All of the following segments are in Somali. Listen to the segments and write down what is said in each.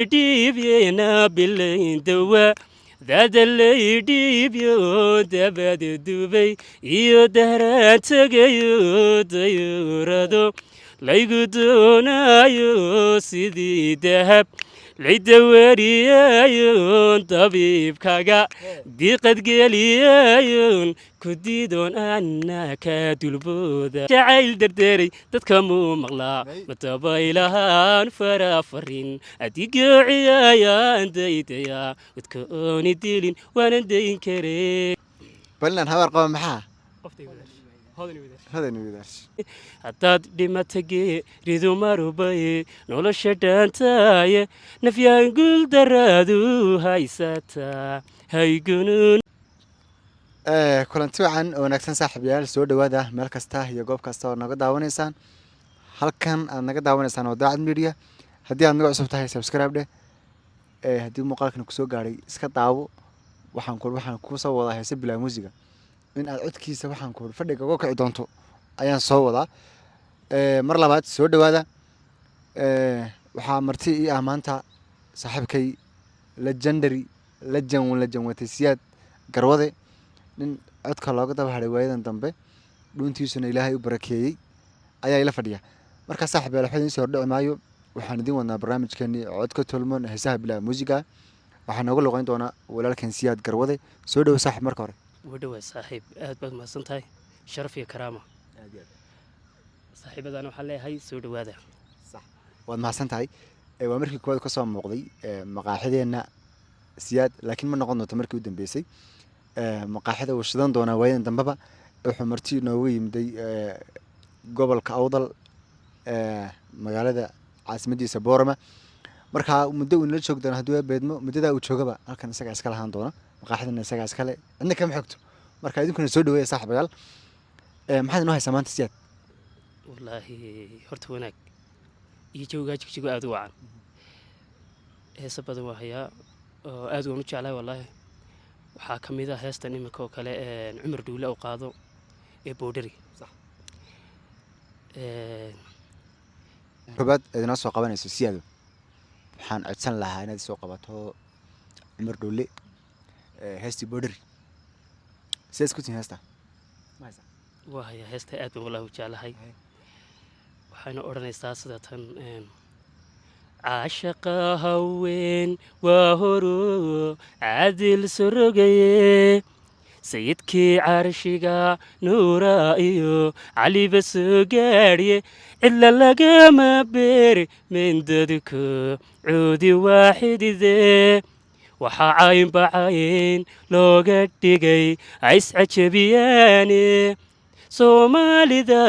ديبينا بالليل دوا ذات اللي ديبيو دبد دبي يو دهرات تغيو ديورادو لايقودونا يو سيدي دهب ليدوريايون طبيب كاغا دي قد قليايون كديدون أنا كدلبودا جعيل دردري تتكمو مغلا متبايلهان فرافرين أديك عيايا ديديا وتكوني ديلين وانا دين كري بلنا نهار قوم محا قفتي وداش هذا وداش هذا نويداش haddaad dhimatagee ridu marubaye nolosha dhaantaaye nafyaan guuldaraadu haysataa haygunuun kulanti wacan oo wanaagsan saaxiibayaal soo dhawaada meel kasta iyo goob kasta oo naga daawanaysaan halkan aad naga daawanaysaan waa daacad media haddii aad naga cusub tahay subscribe dheh haddii muuqaalkan kusoo gaadhay iska daawo waxaan kuu soo wadaa heese bilaa muusiga in aad codkiisa waxaan ku fadhiga uga kici doonto ayaan soo wadaa mar labaad soo dhawaada waxaa marti ii ah maanta saaxiibkay legendary legend watay siyaad garwade nin codka looga daba hadhay waayadan dambe dhuuntiisuna ilaahay u barakeeyey ayaa ila fadhiya markaa saaxiib yaal waxba idiin soo hordhici maayo waxaan idiin wadnaa barnaamijkeenii codka tolmoon heesaha bilaa muusiga waxaa nooga luqeyn doonaa walaalkan siyaad garwade soo dhowo saaxiib marka hore wadhowa saaxiib aad baad mahadsan tahay sharaf iyo karaama saaxiibadana waxaan leeyahay soo dhawaada waad mahadsan tahay waa markii koowaad kasoo muuqday maqaaxideenna siyaad laakiin ma noqon doonto markii u dambeysay maqaaxida uu shidan doonaa waayadan dambeba wuxuu marti noogu yimiday gobolka awdal magaalada caasimadiisa boorama markaa muddo uu nala joogi doona hadduu beedmo muddadaa uu joogaba halkan isagaa iska lahaan doona maqaaxidana isagaa iskale cidna kama xigto marka idinkuna soo dhaweeya saaxiibayaal maxaad inoo haysaa maanta siyaad wallaahi horta wanaag iyo jawgaa jigjigo aada u wacan heese badan waa hayaa oo aad waan u jeclahay wallaahi waxaa ka mid ah heestan iminka oo kale cumar dhuule oo qaado ee boodhari koobaad idinoo soo qabanayso siyaado waxaan codsan lahaa inaad soo qabato cumar dhuule heestii boodhari sidaad isku tihin heesta waa hayaa heesta aad baan wallaahi u jeclahay waxayna odhanaysaa sida tan caashaqa haween waa horo caadil sorogaye sayidkii carshiga nuura iyo caliba soo gaadhye cidla lagama beeri mendadku cuudi waaxidide waxaa caynbacayn looga dhigay ayscajabiyaane soomaalida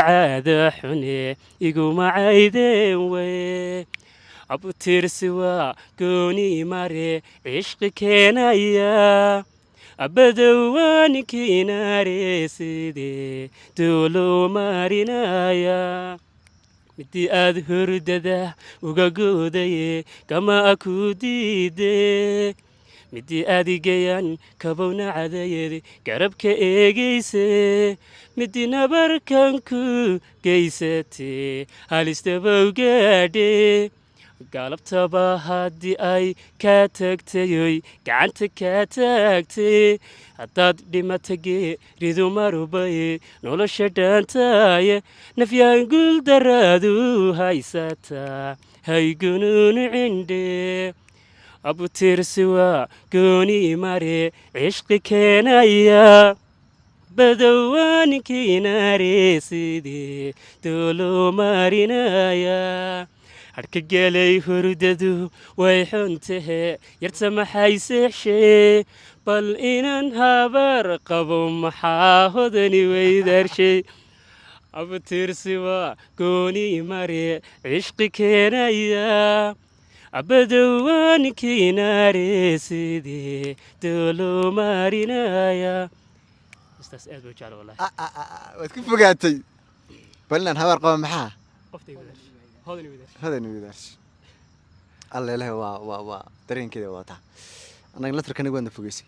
caada xune iguma caydeen wey abtirsi waa gooni mare cishqi keenaya abadowaaninkiinaare sidee dooloo marinaya midii aad hordada uga goodaye kama ku diide midii aadigayan kabowna cadayed garabka eegayse midii nabarkan ku geysatee halistabow gaadhe galabtaba haddii ay kaa tagtayoy gacanta kaa taagtay haddaad dhimatagee ridu marubaye nolosha dhaantaaye nafyaan guuldaraadu haysataa haygunuun cindhe abtirsi waa gooni mare cishqi keenaya badowaaninkiinaare sidee dooloo marinaya harka gelay hurdadu way xuntahe yarta maxay seexshee bal inan habar qabo maxaa hodani weydaarshay abtirsi waa gooni mare cishqi keenaya abadowaaninkiinaare sidee dooloo marinaya istaas aad buu jecla wallahi waad ku fogaatay balinan habaar qaba maxaa qoftay wadaash hodani wadaash هذا نويداش الله له وا درين كذا واتا أنا قلت لك أنا قلنا فوقيسي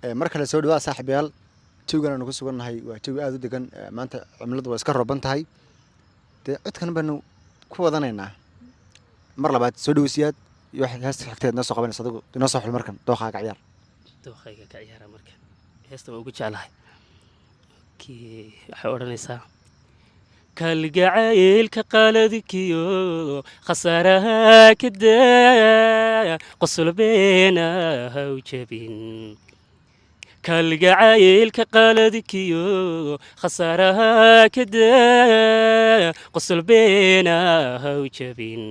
مركز السعودي صاحب يال توجنا نقص قلنا هاي وتوجي هذا دكان ما أنت عملت واسكر بنت هاي عد كان بنو كوا ظنينا مرة بعد سعودي وسياد iyo wax heesta xigteed noo soo qabanaysa adigu inoo soo xul markan dooqaaga ciyaar dookhayga ka ciyaara marka heesta waa ugu jeclahay waxay odhanaysaa kalgacaylka qaaladkiyo khasaaraha ka daa qosol beena ha u jabin kalgacaylka qaaladkiyo khasaaraha ka daa qosol beena ha u jabin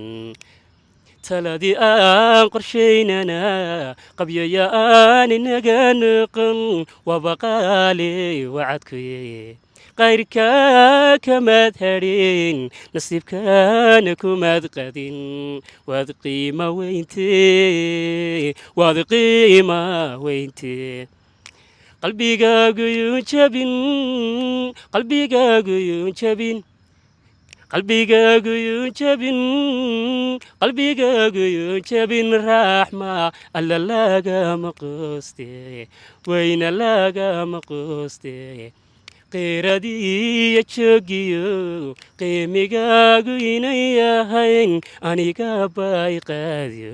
taladii aan qorshaynana qabyaya aan inaga noqon wabaqaale wacadkuye qayrka kamaad hadhin nasiibkana kumaad qadin waad qiima weyntee waad qiima weyntee qalbigaaguyun jabin qalbigaaguyun jabin qalbigaaguyun jabin qalbigaaguyun jabin raaxma alla lagama quuste wayna lagama quuste qeyradiiyo joogiyo qiimigaagu inan yahayn aniga bay qaadiyo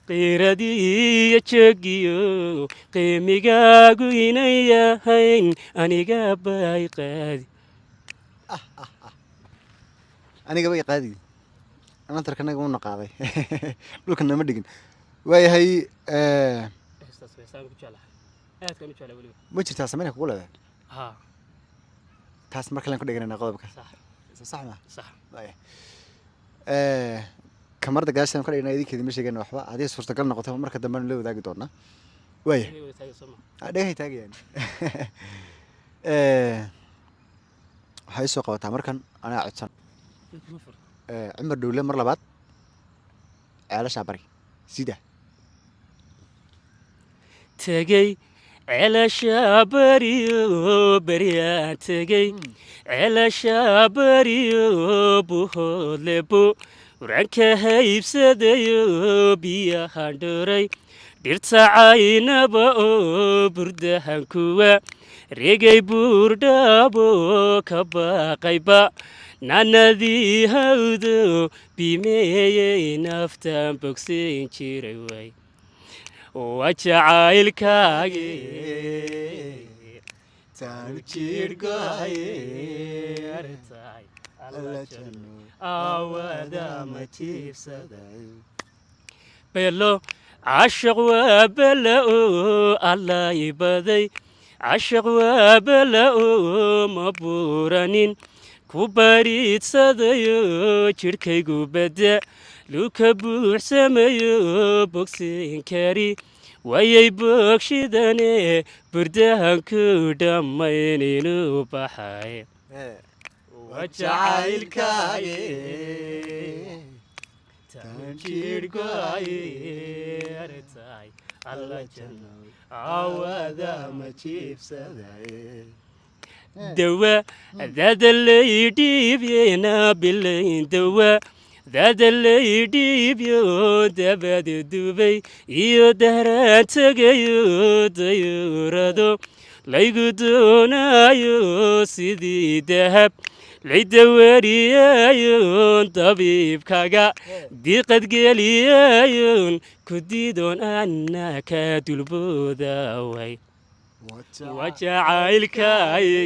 qeyradiiyo joogiyo qiimigaagu inan yahayn aniga bay qaadi aniga bay qaadi anantarkanaga una qaaday dhulka nama dhigin waayahay ma jirtaa sameyna kugu leedahay taas mar kalen ku dheganayna qodobka sax ma sax waaya kamarda gaashaan ku dheganaa idinkeedi ma sheegana waxba haddii suurtagal noqoto marka dambe la wadaagi doonaa waaya dhagahay taagayaan waxay soo qabataa markan anaa codsan cumar dhowle mar labaad ceelashaa bari sida tegey ceelashaa bariyo beryaa tegey ceelashaa bariyo buhoodlebo uranka haybsadayo biyahan dhoray dhirta caynaba oo burdahan kuwa regay buurdhaabo ka baaqayba nanadii hawdo bimeeyey naftaan bogsayn jiray way waa jacaylkaage taanu jiirhgoaye artay alla janno aawada ma jiibsaday belo cashaq waa bela oo alla ibaday cashaq waa bela oo ma buuranin ku bariidsadayo jidhkaygu badda luka buuxsamayo bogsin kari wayay boogshidane burdahanku dhammayn inuu baxay waa jacaylkaaye taan jidhgoaye artay alla janno aawada ma jiibsaday dawa dada laydhiibyena bilayn dawa dada laydhiibyo dabada dubay iyo dahraan tegayo dayuurado laygu doonayo sidii dahab laydawariyaayon dabiibkaga diiqadgeliyayon ku diidoon anna ka dulboodaway waa jacaylkaaye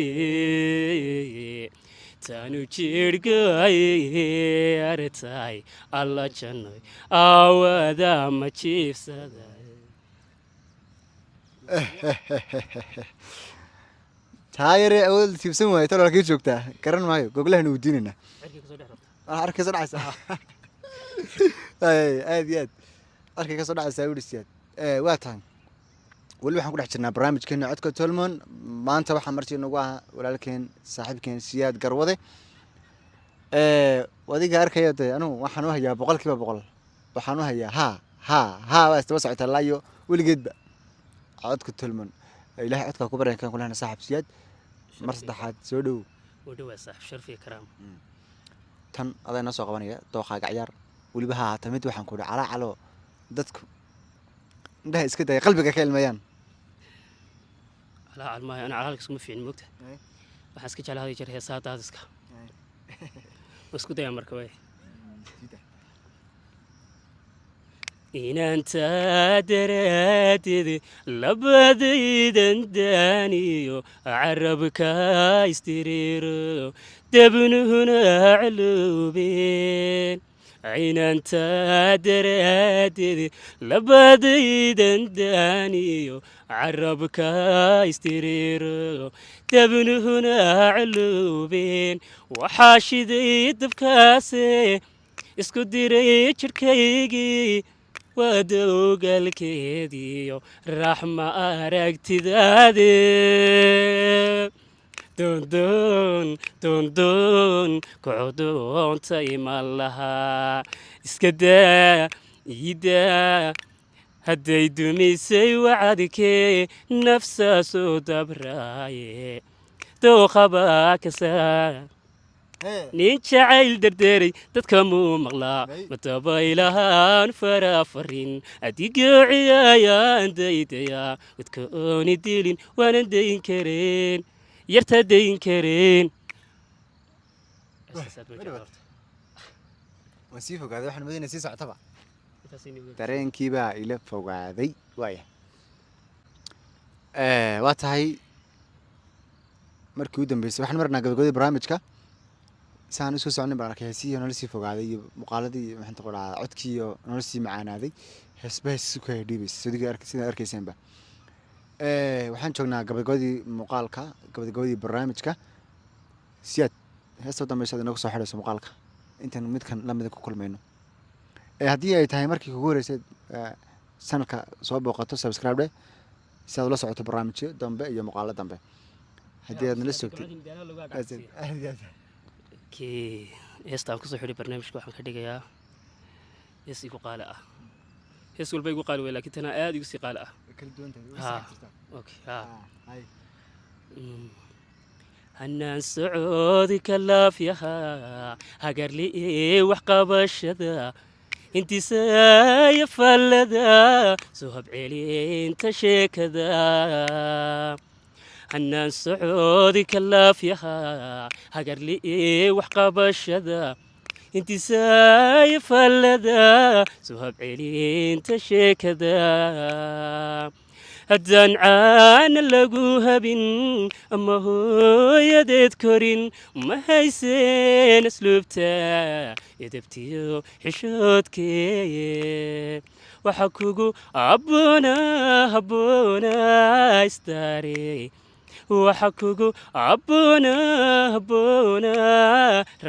taanu jiirhgoaye artay alla jannoy aawada ma jiibsaday taa yaree awood la tiibsan waayo talo halkii joogtaa garan maayo goglahan uu diinaynaa arkay soo dhacaysaa aad iyo aad arkay ka soo dhacaysaa widhisiyaad waa tahay weli waxaan ku dhex jirnaa barnaamijkeena codka tolmon maanta waxaa martii nagu ahaa walaalkeen saaxiibkeen siyaad garwade adiga arkaya de anugu waxaan u hayaa 100% waxaan u hayaa ha waa istaba socotaa laayo weligeedba codka tolmon ilaahay codka ku bareen kan kulana saaxiib siyaad mar saddexaad soo dhow waa saaxiib sharaf iyo karaam tan aday noo soo qabanaya dooqaaga ciyaar weliba ha haata mid waxaan ku idhi calaacalo dadku indhaha iska daya qalbiga ka ilmayaan calaacal maayo ana calaalka iskuma fiicin moogta waxaan iska jeclaa haday jeer heesaha daadiska waa isku dayaa marka waay inantaa daraaddeed labadaydan daaniyo carabka istiriiro debnuhuna caloobeen inantaa daraaddeed labadaydan daaniyo carabka istiriiro debnuhuna caloobeen waxaa shiday dabkaase isku diray jidhkaygii waa dowgalkeediyo raxma aragtidaade doondoon doondoon kocdoontay ma lahaa iska daa iidaa hadday dumisay wacadkee nafsaasoo dabraaye dooqabaa kasaa nin jacayl derderay dadka muu maqlaa matabaylahaan farafarin adigociyaayaan daydayaa wadka ooni dilin waanan dayn kareen yarta dayn kareen waan sii fogaaday waxaan moodayna sii socotaba dareenkiibaa ila fogaaday waaya waa tahay markii u dambeysay waxaan marnaa gabagabadii barnaamijka saan usoo socnay baan arkay heesihii nolol sii fogaaday iyo muuqaaladii maxaan ku dhahaa codkii iyo nolol sii macaanaaday heesba hees isu kaya dhiibaysa sidaad arkayseenba waxaan joognaa gabagabadii muuqaalka gabagabadii barnaamijka si aad heesta u dambaysa inagu soo xidhayso muuqaalka intaan midkan lamida ku kulmayno haddii ay tahay markii kugu horreysay sanadka soo booqato subscribe dhe si aad ula socoto barnaamijyo dambe iyo muuqaalo dambe haddii aad nala sogtay heestaan kusoo xidhay barnaamijka waxaan ka dhigayaa hees igu qaali ah hees walba igu qaali wey laakiin tanaa aada igu sii qaali ah hanaan socoodi ka laafyahaa hagarli'ee waxqabashada intisaaya fallada soo habcelinta sheekada hanaan socoodi ka laafyahaa hagarli'ee waxqabashada intisaaya fallada soo habcelinta sheekada haddaan caana lagu habin ama hooyadeed korin ma hayseen asluubta edabtiyo xishoodkee waxa kugu habboona istaare waxa kugu habboona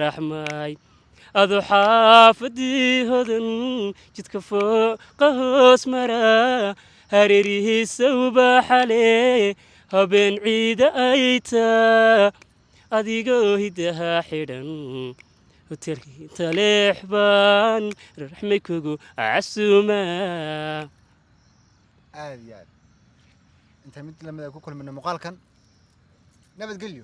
raxmay adu xaafadii hodan jidka fooqa hoos mara hareerihiisa ubaaxale habeen ciida ay taa adigoo hidahaa xidhan hotelkii taleex baan raxmay kugu casuumaa aad iyo aad intaa mid lamida ku kulmina muuqaalkan nabadgelyo